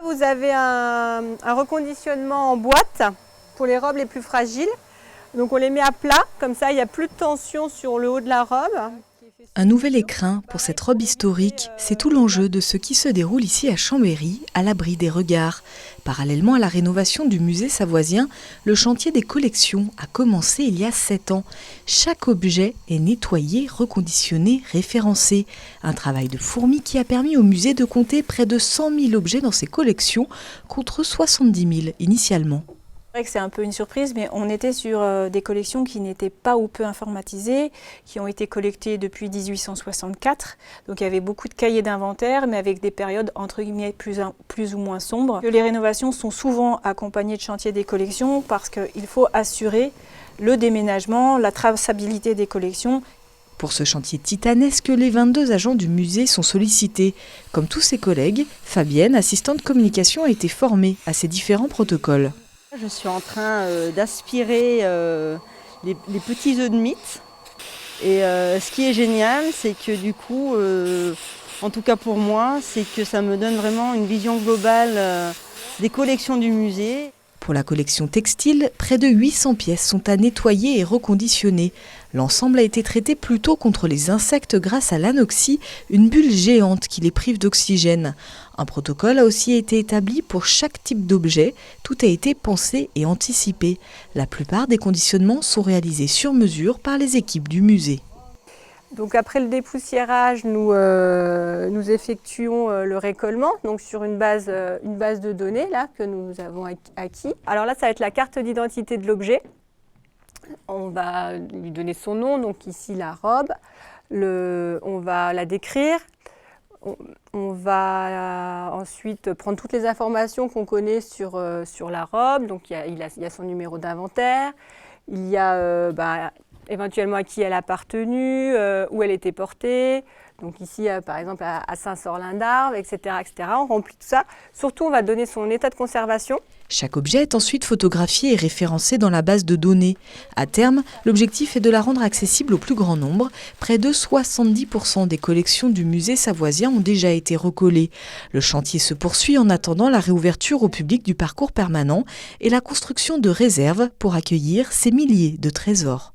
Vous avez un reconditionnement en boîte pour les robes les plus fragiles. Donc on les met à plat, comme ça il n'y a plus de tension sur le haut de la robe. Un nouvel écrin pour cette robe historique, c'est tout l'enjeu de ce qui se déroule ici à Chambéry, à l'abri des regards. Parallèlement à la rénovation du musée savoisien, le chantier des collections a commencé il y a 7 ans. Chaque objet est nettoyé, reconditionné, référencé. Un travail de fourmi qui a permis au musée de compter près de 100 000 objets dans ses collections, contre 70 000 initialement. C'est vrai que c'est un peu une surprise, mais on était sur des collections qui n'étaient pas ou peu informatisées, qui ont été collectées depuis 1864. Donc il y avait beaucoup de cahiers d'inventaire, mais avec des périodes entre guillemets plus ou moins sombres. Les rénovations sont souvent accompagnées de chantiers des collections parce qu'il faut assurer le déménagement, la traçabilité des collections. Pour ce chantier titanesque, les 22 agents du musée sont sollicités. Comme tous ses collègues, Fabienne, assistante communication, a été formée à ces différents protocoles. Je suis en train d'aspirer les petits œufs de mythe. Et ce qui est génial, c'est que du coup, en tout cas pour moi, c'est que ça me donne vraiment une vision globale des collections du musée. Pour la collection textile, près de 800 pièces sont à nettoyer et reconditionner. L'ensemble a été traité plus tôt contre les insectes grâce à l'anoxie, une bulle géante qui les prive d'oxygène. Un protocole a aussi été établi pour chaque type d'objet. Tout a été pensé et anticipé. La plupart des conditionnements sont réalisés sur mesure par les équipes du musée. Donc après le dépoussiérage, nous effectuons le récollement, donc sur une base de données là, que nous avons acquis. Alors là, ça va être la carte d'identité de l'objet. On va lui donner son nom, donc ici la robe. On va la décrire. On va ensuite prendre toutes les informations qu'on connaît sur la robe. Donc il y a son numéro d'inventaire, il y a éventuellement à qui elle a appartenu, où elle était portée. Donc ici, par exemple, à Saint-Sorlin-d'Arves, etc., etc. On remplit tout ça. Surtout, on va donner son état de conservation. Chaque objet est ensuite photographié et référencé dans la base de données. À terme, l'objectif est de la rendre accessible au plus grand nombre. Près de 70% des collections du musée savoisien ont déjà été recollées. Le chantier se poursuit en attendant la réouverture au public du parcours permanent et la construction de réserves pour accueillir ces milliers de trésors.